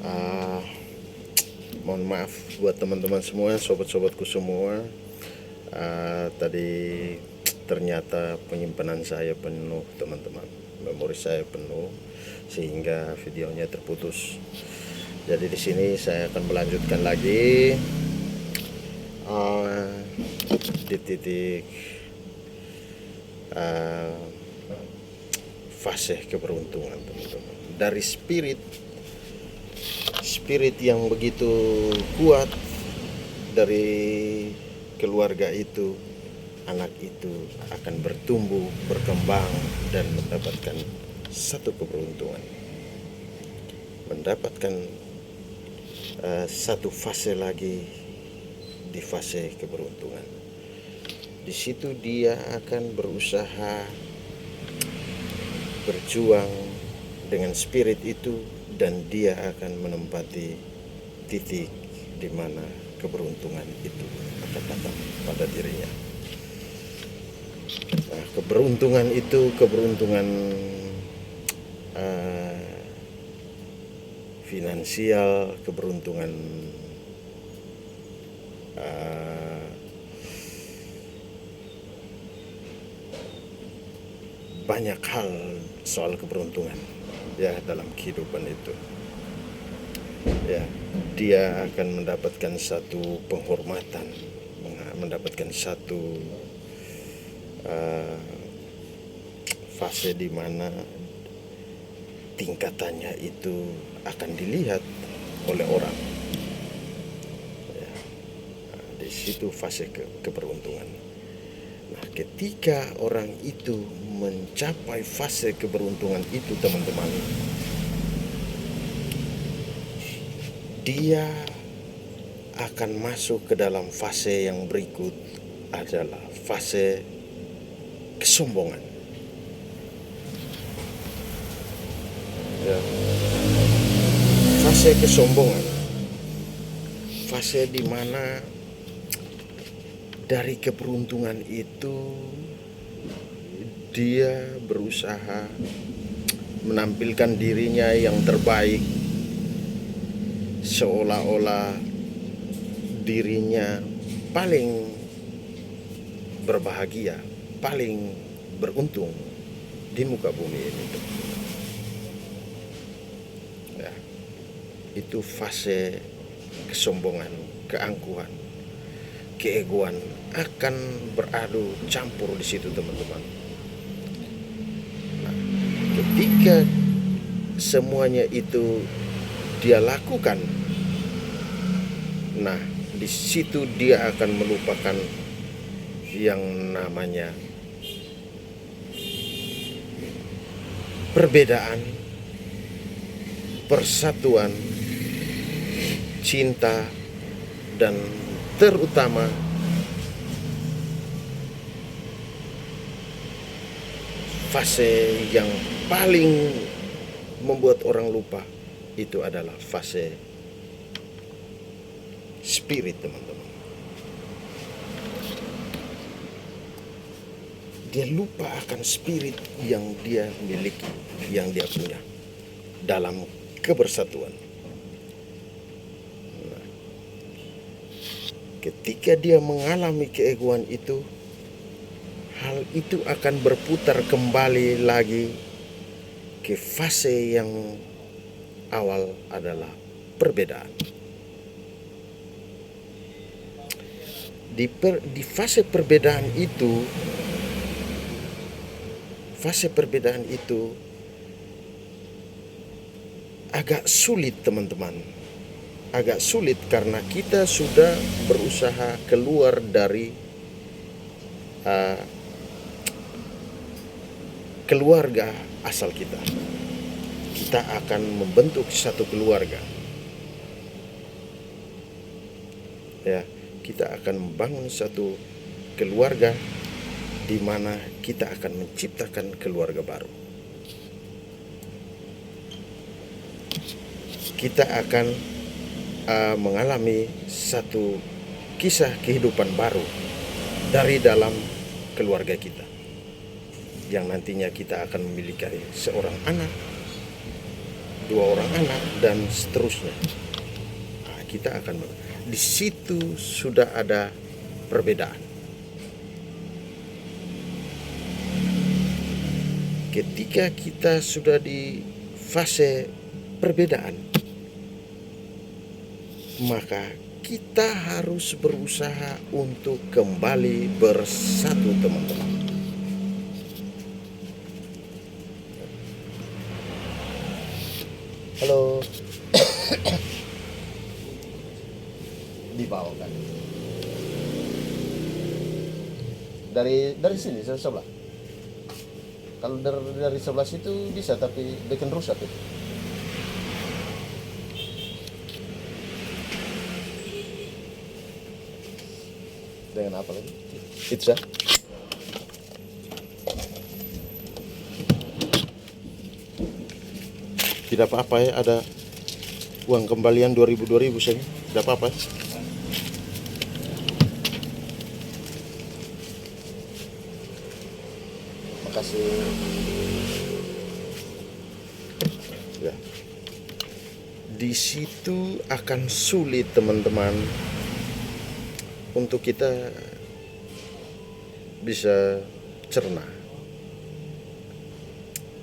Ah, mohon maaf buat teman-teman semua, sobat-sobatku semua. Tadi ternyata penyimpanan saya penuh, teman-teman. Memori saya penuh sehingga videonya terputus. Jadi di sini saya akan melanjutkan lagi di titik fase keberuntungan, teman-teman. Dari spirit yang begitu kuat dari keluarga itu, anak itu akan bertumbuh, berkembang, dan mendapatkan satu keberuntungan, mendapatkan satu fase lagi di fase keberuntungan. Di situ dia akan berusaha berjuang dengan spirit itu, dan dia akan menempati titik di mana keberuntungan itu akan datang pada dirinya. Nah, keberuntungan itu keberuntungan finansial, keberuntungan banyak hal soal keberuntungan ya dalam kehidupan itu. Ya, dia akan mendapatkan satu penghormatan, mendapatkan satu fase di mana tingkatannya itu akan dilihat oleh orang. Ya, di situ fase keberuntungan. Nah, ketika orang itu mencapai fase keberuntungan itu, teman-teman, dia akan masuk ke dalam fase yang berikut, adalah fase kesombongan. Ya. Fase kesombongan, fase di mana dari keberuntungan itu dia berusaha menampilkan dirinya yang terbaik, seolah-olah dirinya paling berbahagia, paling beruntung di muka bumi ini. Ya, itu fase kesombongan, keangkuhan, keegoan akan beradu campur di situ, teman-teman. Nah, ketika semuanya itu dia lakukan, nah di situ dia akan melupakan yang namanya perbedaan, persatuan, cinta, dan terutama fase yang paling membuat orang lupa itu adalah fase spirit, teman-teman. Dia lupa akan spirit yang dia miliki, yang dia punya dalam kebersatuan. Nah, ketika dia mengalami keegoan itu, hal itu akan berputar kembali lagi ke fase yang awal, adalah perbedaan. Di fase perbedaan itu agak sulit, teman-teman. Agak sulit karena kita sudah berusaha keluar dari keluarga asal kita. Kita akan membentuk satu keluarga. Ya, kita akan membangun satu keluarga di mana kita akan menciptakan keluarga baru. Kita akan mengalami satu kisah kehidupan baru dari dalam keluarga kita, yang nantinya kita akan memiliki seorang anak, dua orang anak, dan seterusnya. Nah, kita akan di situ sudah ada perbedaan. Ketika kita sudah di fase perbedaan, maka kita harus berusaha untuk kembali bersatu, teman-teman. Halo. Dibawakan dari sini sebelah. Kalau dari sebelah situ bisa, tapi bikin rusak itu. Dengan apa lagi? Pizza. Tidak apa-apa ya, ada uang kembalian 2000 saja. Tidak apa-apa. Makasih. Ya. Di situ akan sulit, teman-teman, untuk kita bisa cerna.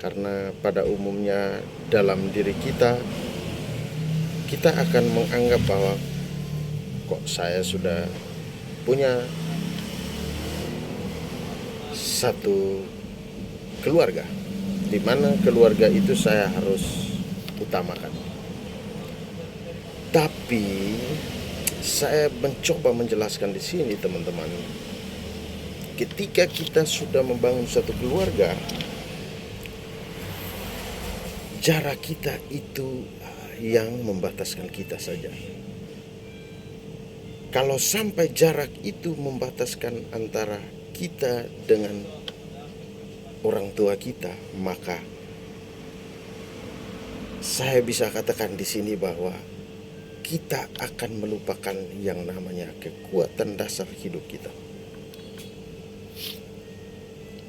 Karena pada umumnya dalam diri kita akan menganggap bahwa kok saya sudah punya satu keluarga, di mana keluarga itu saya harus utamakan. Tapi saya mencoba menjelaskan di sini, teman-teman, ketika kita sudah membangun satu keluarga, jarak kita itu yang membataskan kita saja. Kalau sampai jarak itu membataskan antara kita dengan orang tua kita, maka saya bisa katakan di sini bahwa kita akan melupakan yang namanya kekuatan dasar hidup kita.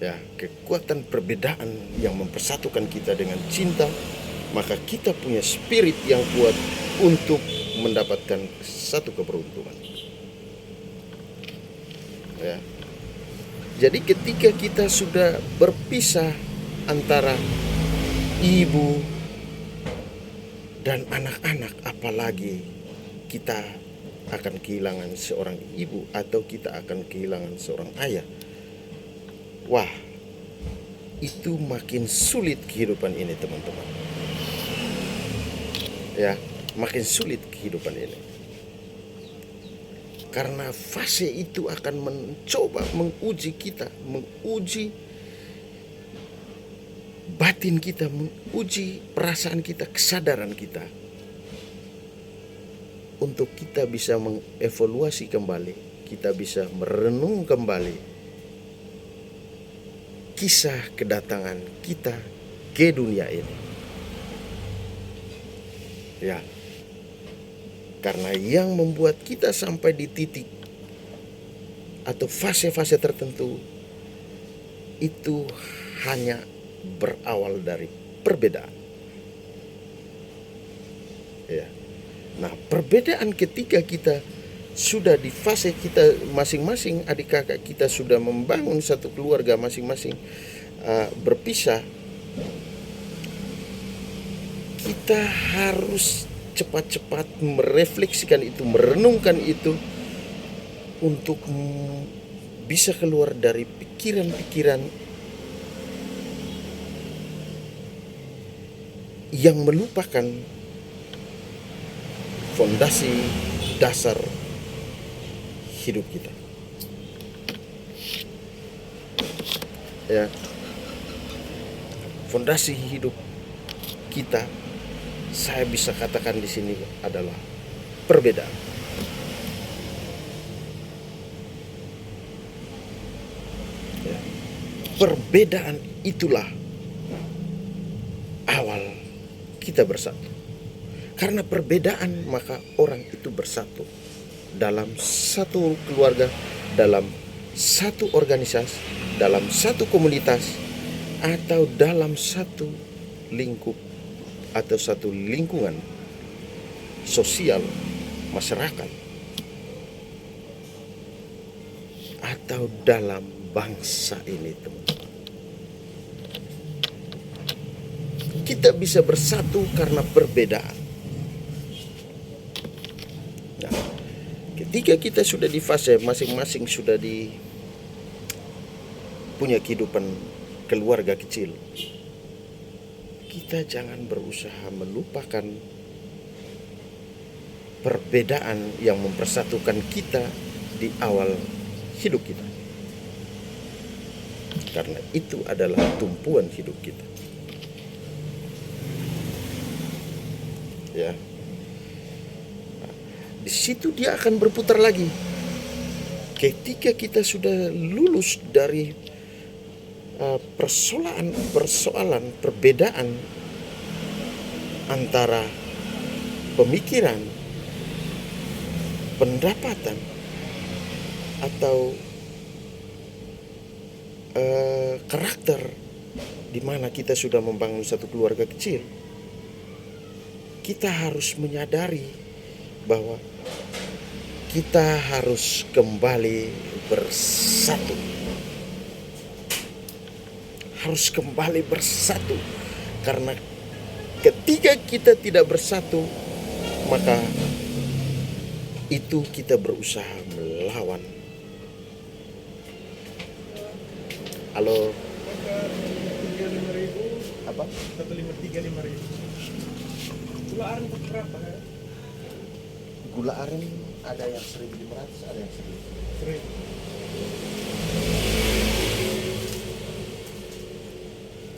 Ya, kekuatan perbedaan yang mempersatukan kita dengan cinta, maka kita punya spirit yang kuat untuk mendapatkan satu keberuntungan. Ya. Jadi ketika kita sudah berpisah antara ibu dan anak-anak, apalagi kita akan kehilangan seorang ibu atau kita akan kehilangan seorang ayah. Wah, itu makin sulit kehidupan ini, teman-teman. Ya, makin sulit kehidupan ini. Karena fase itu akan mencoba menguji kita, menguji batin kita, menguji perasaan kita, kesadaran kita, untuk kita bisa mengevaluasi kembali, kita bisa merenung kembali kisah kedatangan kita ke dunia ini. Ya. Karena yang membuat kita sampai di titik atau fase-fase tertentu itu hanya berawal dari perbedaan. Ya. Nah, perbedaan ketika kita sudah di fase kita masing-masing, adik kakak kita sudah membangun satu keluarga masing-masing, berpisah, kita harus cepat-cepat merefleksikan itu, merenungkan itu, untuk bisa keluar dari pikiran-pikiran yang melupakan fondasi dasar hidup kita. Ya. Fondasi hidup kita, saya bisa katakan di sini adalah perbedaan. Ya. Perbedaan itulah awal kita bersatu. Karena perbedaan maka orang itu bersatu dalam satu keluarga, dalam satu organisasi, dalam satu komunitas, atau dalam satu lingkup atau satu lingkungan sosial masyarakat atau dalam bangsa ini, teman-teman. Kita bisa bersatu karena perbedaan. Nah, ketika kita sudah di fase masing-masing sudah di punya kehidupan keluarga kecil, kita jangan berusaha melupakan perbedaan yang mempersatukan kita di awal hidup kita, karena itu adalah tumpuan hidup kita. Ya, nah, di situ dia akan berputar lagi. Ketika kita sudah lulus dari persoalan perbedaan antara pemikiran, pendapatan, atau karakter, di mana kita sudah membangun satu keluarga kecil, kita harus menyadari bahwa kita harus kembali bersatu. Harus kembali bersatu, karena ketika kita tidak bersatu, maka itu kita berusaha melawan. Halo. Apa? 153.500. Gula aren berapa? Gula aren ada yang 1.500, ada yang 1.000.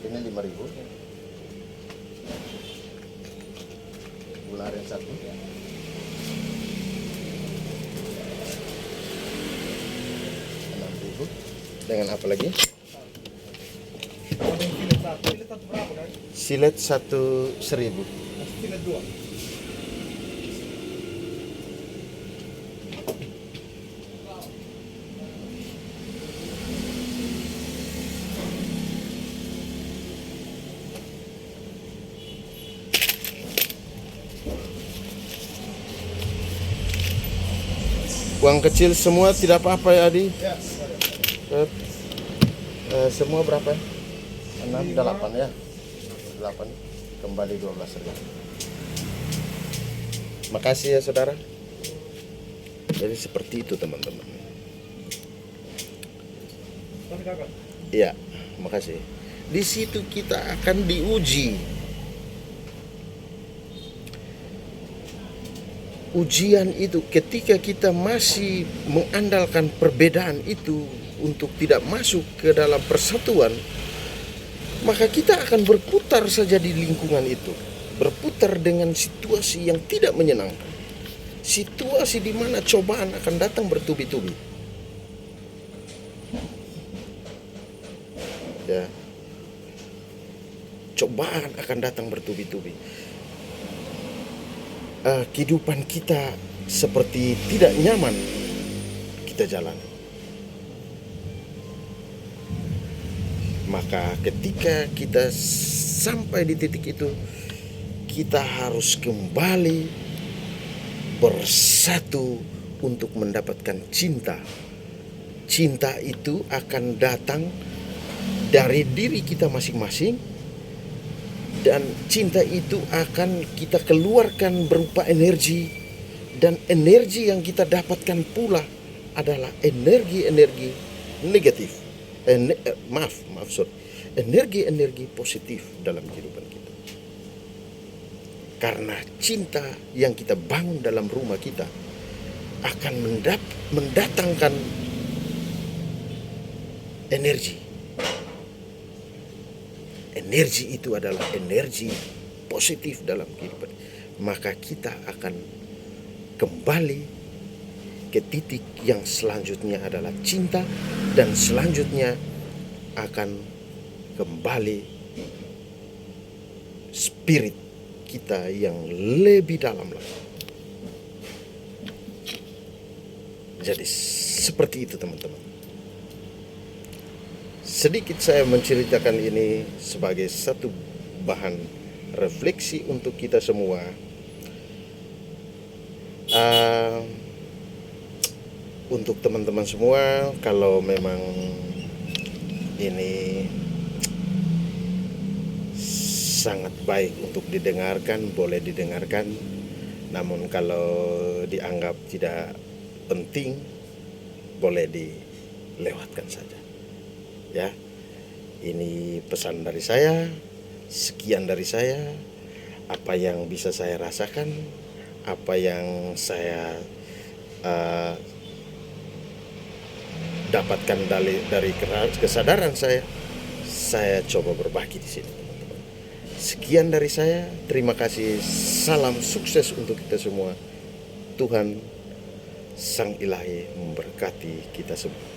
Ini 5.000. Gula aren 1. Dengan apa lagi? Silet 1 1.000. Silet 2. Uang kecil semua tidak apa-apa ya, Adi? Ya. Semua berapa? 6, 8 ya. 8 kembali 12.000. Makasih ya, saudara. Jadi seperti itu, teman-teman. Iya, makasih. Di situ kita akan diuji. Ujian itu ketika kita masih mengandalkan perbedaan itu untuk tidak masuk ke dalam persatuan, maka kita akan berputar saja di lingkungan itu, berputar dengan situasi yang tidak menyenangkan, situasi di mana cobaan akan datang bertubi-tubi. Ya, cobaan akan datang bertubi-tubi. Kehidupan kita seperti tidak nyaman kita jalani. Maka ketika kita sampai di titik itu, kita harus kembali bersatu untuk mendapatkan cinta. Cinta itu akan datang dari diri kita masing-masing, dan cinta itu akan kita keluarkan berupa energi, dan energi yang kita dapatkan pula adalah energi-energi negatif. Energi-energi positif dalam kehidupan kita. Karena cinta yang kita bangun dalam rumah kita akan mendatangkan energi. Energi itu adalah energi positif dalam kehidupan. Maka kita akan kembali ke titik yang selanjutnya adalah cinta, dan selanjutnya akan kembali spirit kita yang lebih dalam lagi. Jadi seperti itu, teman-teman. Sedikit saya menceritakan ini sebagai satu bahan refleksi untuk kita semua. Uh, untuk teman-teman semua, kalau memang ini sangat baik untuk didengarkan, boleh didengarkan. Namun kalau dianggap tidak penting, boleh dilewatkan saja. Ya, ini pesan dari saya, sekian dari saya, apa yang bisa saya rasakan, apa yang saya dapatkan dari kesadaran saya coba berbagi di sini, teman-teman. Sekian dari saya, terima kasih, salam sukses untuk kita semua. Tuhan Sang Ilahi memberkati kita semua.